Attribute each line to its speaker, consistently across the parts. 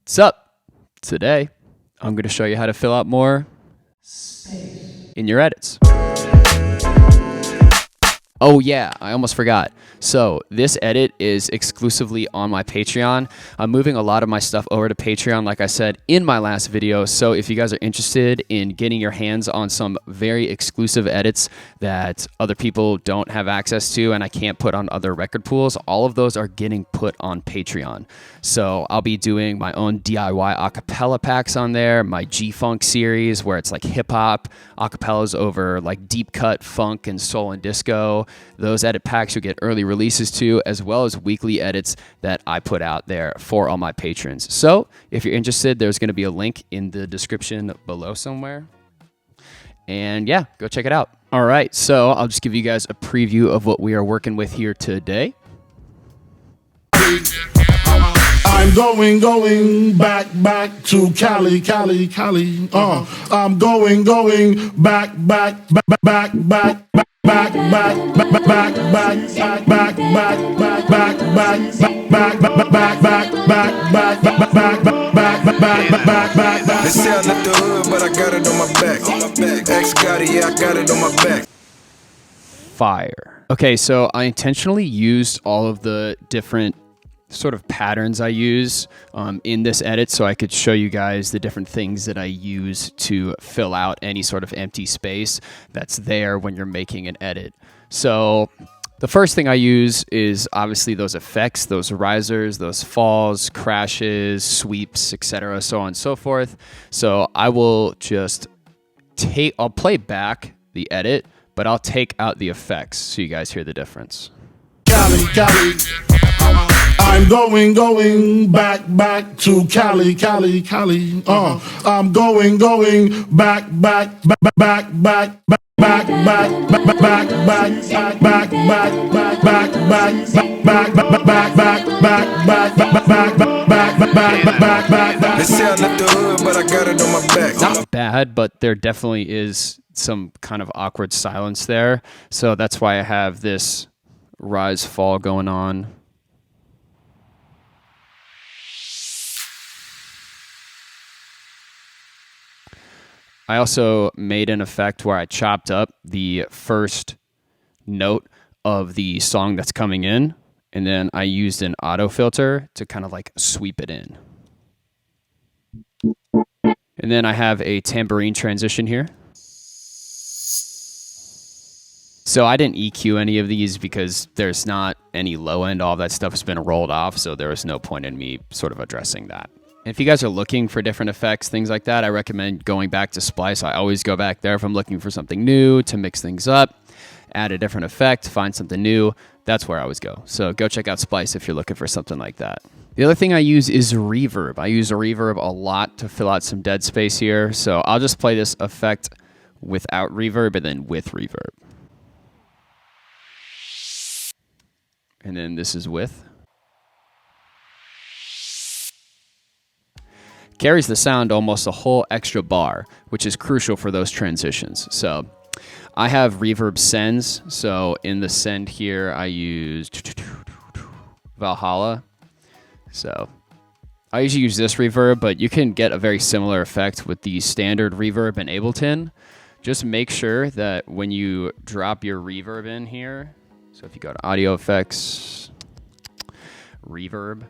Speaker 1: What's up? Today, I'm going to show you how to fill out more space in your edits. Oh yeah, I almost forgot. So this edit is exclusively on my Patreon. I'm moving a lot of my stuff over to Patreon, like I said in my last video. So if you guys are interested in getting your hands on some very exclusive edits that other people don't have access to and I can't put on other record pools, all of those are getting put on Patreon. So I'll be doing my own DIY acapella packs on there, my G-Funk series where it's like hip hop, acapellas over like deep cut funk and soul and disco. Those edit packs you'll get early releases to, as well as weekly edits that I put out there for all my patrons. So if you're interested, there's going to be a link in the description below somewhere. And yeah, go check it out. All right, so I'll just give you guys a preview of what we are working with here today.
Speaker 2: I'm going back to Cali. I'm going back
Speaker 3: They say I left the hood, but I got it on my back. Ex got it, yeah, I got it on my back.
Speaker 1: Fire. Okay, so I intentionally used all of the different sort of patterns I use in this edit so I could show you guys the different things that I use to fill out any sort of empty space that's there when you're making an edit. So the first thing I use is obviously those effects, those risers, those falls, crashes, sweeps, etc., so on and so forth. So I will just I'll play back the edit, but I'll take out the effects so you guys hear the difference.
Speaker 2: Cali. I'm going back to Cali. I'm going back
Speaker 3: They say I left the hood, but I got it on my back.
Speaker 1: Not bad, but there definitely is some kind of awkward silence there. So that's why I have this rise fall going on. I also made an effect where I chopped up the first note of the song that's coming in, and then I used an auto filter to kind of like sweep it in. And then I have a tambourine transition here. So I didn't EQ any of these because there's not any low end. All that stuff has been rolled off, so there was no point in me sort of addressing that. If you guys are looking for different effects, things like that, I recommend going back to Splice. I always go back there if I'm looking for something new to mix things up, add a different effect, find something new. That's where I always go. So go check out Splice if you're looking for something like that. The other thing I use is reverb. I use a reverb a lot to fill out some dead space here. So I'll just play this effect without reverb and then with reverb. And then this is with. Carries the sound almost a whole extra bar, which is crucial for those transitions. So I have Reverb Sends. So in the send here, I used Valhalla. So I usually use this reverb, but you can get a very similar effect with the standard reverb in Ableton. Just make sure that when you drop your reverb in here, so if you go to audio effects, reverb,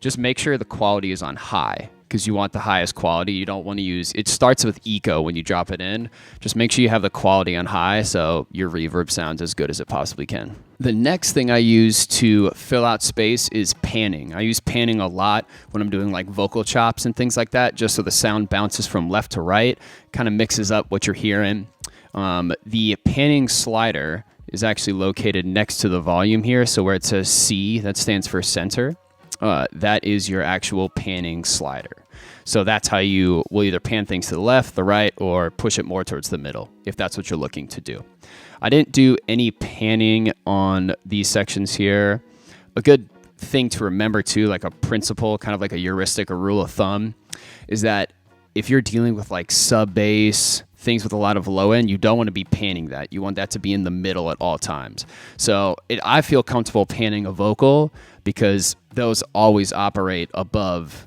Speaker 1: just make sure the quality is on high because you want the highest quality. You don't want to use, it starts with echo when you drop it in. Just make sure you have the quality on high so your reverb sounds as good as it possibly can. The next thing I use to fill out space is panning. I use panning a lot when I'm doing like vocal chops and things like that, just so the sound bounces from left to right, kind of mixes up what you're hearing. The panning slider is actually located next to the volume here. So where it says C, that stands for center. That is your actual panning slider. So that's how you will either pan things to the left, the right, or push it more towards the middle, if that's what you're looking to do. I didn't do any panning on these sections here. A good thing to remember too, like a principle, kind of like a heuristic, a rule of thumb, is that if you're dealing with like sub bass, things with a lot of low end, you don't want to be panning that. You want that to be in the middle at all times. So I feel comfortable panning a vocal because those always operate above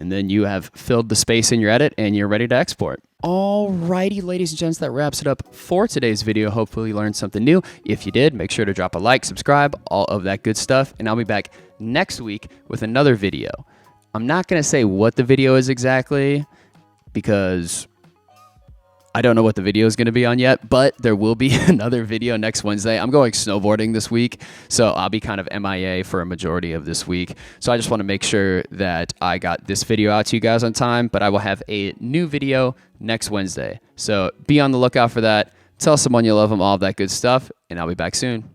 Speaker 1: And then you have filled the space in your edit and you're ready to export. Alrighty, ladies and gents, that wraps it up for today's video. Hopefully you learned something new. If you did, make sure to drop a like, subscribe, all of that good stuff. And I'll be back next week with another video. I'm not going to say what the video is exactly because I don't know what the video is going to be on yet, but there will be another video next Wednesday. I'm going snowboarding this week, so I'll be kind of MIA for a majority of this week. So I just want to make sure that I got this video out to you guys on time, but I will have a new video next Wednesday. So be on the lookout for that. Tell someone you love them, all of that good stuff, and I'll be back soon.